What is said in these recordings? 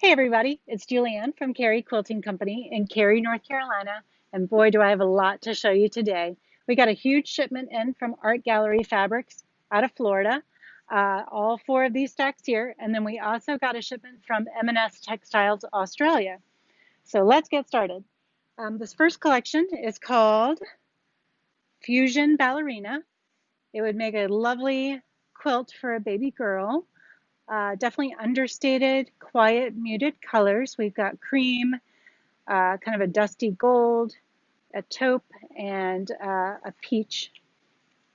Hey everybody, it's Julianne from Cary Quilting Company in Cary, North Carolina, and boy do I have a lot to show you today. We got a huge shipment in from Art Gallery Fabrics out of Florida, all four of these stacks here, and then we also got a shipment from M&S Textiles Australia. So let's get started. This first collection is called Fusion Ballerina. It would make a lovely quilt for a baby girl. Definitely understated, quiet, muted colors. We've got cream, kind of a dusty gold, a taupe, and a peach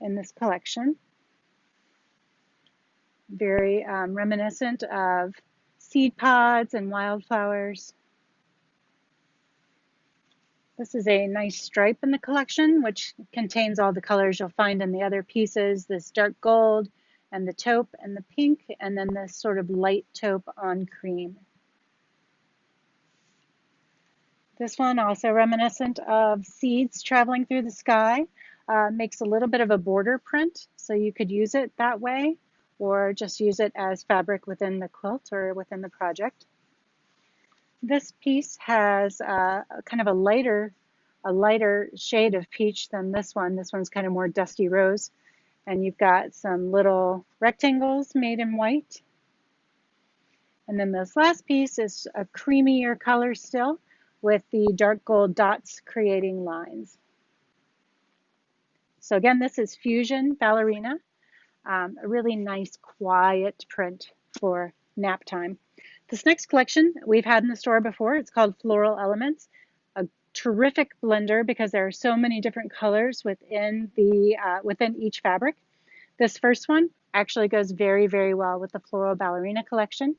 in this collection. Very reminiscent of seed pods and wildflowers. This is a nice stripe in the collection, which contains all the colors you'll find in the other pieces, this dark gold and the taupe and the pink, and then this sort of light taupe on cream. This one also reminiscent of seeds traveling through the sky, makes a little bit of a border print, so you could use it that way, or just use it as fabric within the quilt or within the project. This piece has kind of a lighter shade of peach than this one. This one's kind of more dusty rose. And you've got some little rectangles made in white. And then this last piece is a creamier color still with the dark gold dots creating lines. So again, this is Fusion Ballerina, a really nice quiet print for nap time. This next collection we've had in the store before. It's called Floral Elements, a terrific blender because there are so many different colors within each fabric. This first one actually goes very, very well with the Floral Ballerina collection.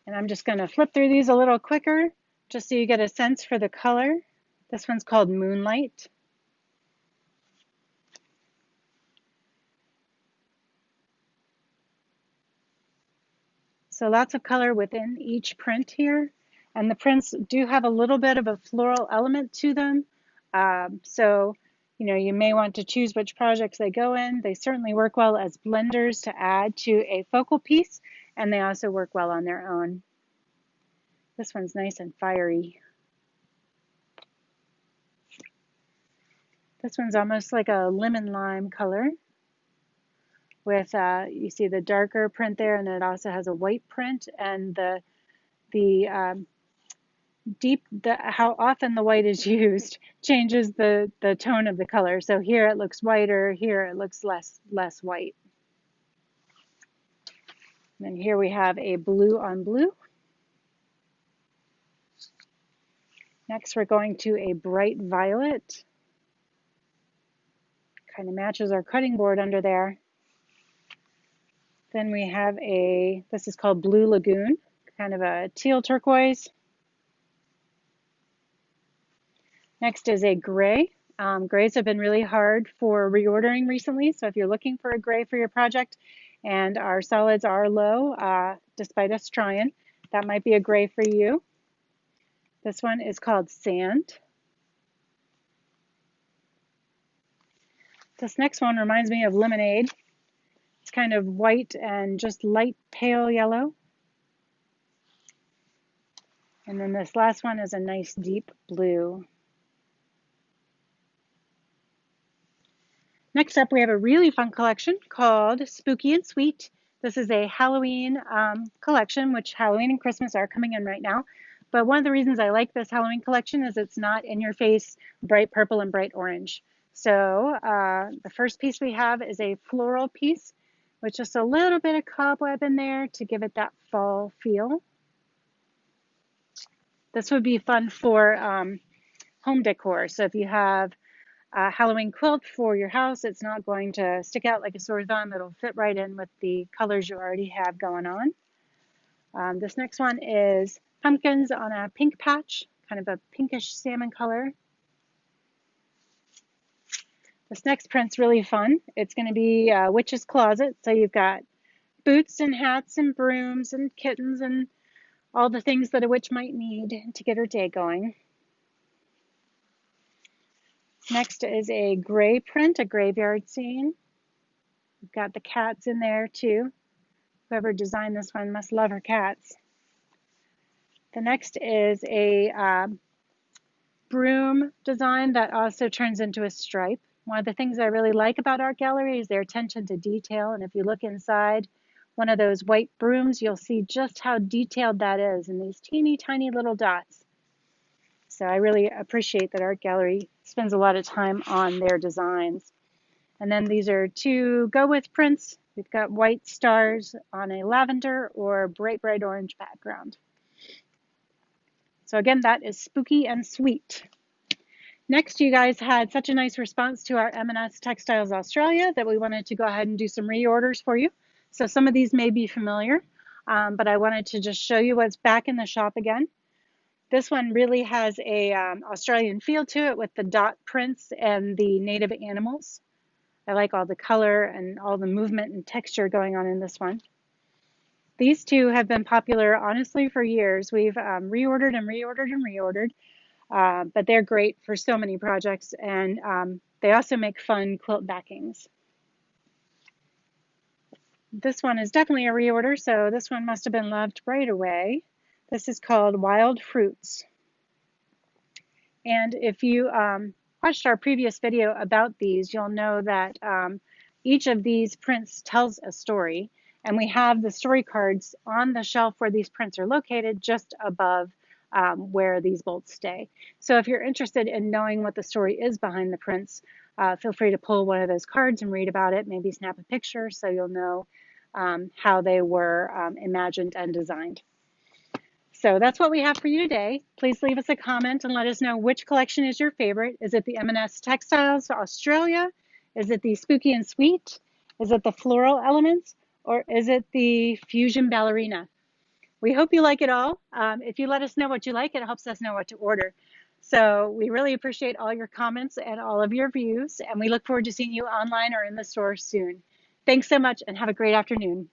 And I'm just going to flip through these a little quicker just so you get a sense for the color. This one's called Moonlight. So lots of color within each print here. And the prints do have a little bit of a floral element to them. So, you may want to choose which projects they go in. They certainly work well as blenders to add to a focal piece, and they also work well on their own. This one's nice and fiery. This one's almost like a lemon lime color with, you see the darker print there, and it also has a white print, and how often the white is used changes the tone of the color. So here it looks whiter, here it looks less white. And then here we have a blue on blue. Next we're going to a bright violet. Kind of matches our cutting board under there. Then we have this is called Blue Lagoon, kind of a teal turquoise. Next is a gray. Grays have been really hard for reordering recently, so if you're looking for a gray for your project and our solids are low, despite us trying, that might be a gray for you. This one is called Sand. This next one reminds me of Lemonade. It's kind of white and just light pale yellow. And then this last one is a nice deep blue. Next up, we have a really fun collection called Spooky and Sweet. This is a Halloween collection, which Halloween and Christmas are coming in right now. But one of the reasons I like this Halloween collection is it's not in your face, bright purple and bright orange. So the first piece we have is a floral piece with just a little bit of cobweb in there to give it that fall feel. This would be fun for home decor. So if you have a Halloween quilt for your house, it's not going to stick out like a sore thumb. It'll fit right in with the colors you already have going on. This next one is pumpkins on a pink patch, kind of a pinkish salmon color. This next print's really fun. It's going to be a witch's closet. So you've got boots and hats and brooms and kittens and all the things that a witch might need to get her day going. Next is a gray print, a graveyard scene. We've got the cats in there too. Whoever designed this one must love her cats. The next is a broom design that also turns into a stripe. One of the things I really like about art gallery is their attention to detail. And if you look inside one of those white brooms, you'll see just how detailed that is in these teeny tiny little dots. So I really appreciate that art gallery spends a lot of time on their designs. And then these are two go with prints. We've got white stars on a lavender or bright orange background. So again, that is spooky and sweet. Next, you guys had such a nice response to our M&S Textiles Australia that we wanted to go ahead and do some reorders for you. So some of these may be familiar, but I wanted to just show you what's back in the shop again. This one really has a Australian feel to it with the dot prints and the native animals. I like all the color and all the movement and texture going on in this one. These two have been popular, honestly, for years. We've reordered and reordered and reordered. But they're great for so many projects, and they also make fun quilt backings. This one is definitely a reorder, so this one must have been loved right away. This is called Wild Fruits. And if you watched our previous video about these, you'll know that each of these prints tells a story, and we have the story cards on the shelf where these prints are located just above where these bolts stay. So if you're interested in knowing what the story is behind the prints, feel free to pull one of those cards and read about it, maybe snap a picture so you'll know how they were imagined and designed. So that's what we have for you today. Please leave us a comment and let us know which collection is your favorite. Is it the M&S Textiles Australia? Is it the Spooky and Sweet? Is it the Floral Elements? Or is it the Fusion Ballerina? We hope you like it all. If you let us know what you like, it helps us know what to order. So we really appreciate all your comments and all of your views, and we look forward to seeing you online or in the store soon. Thanks so much and have a great afternoon.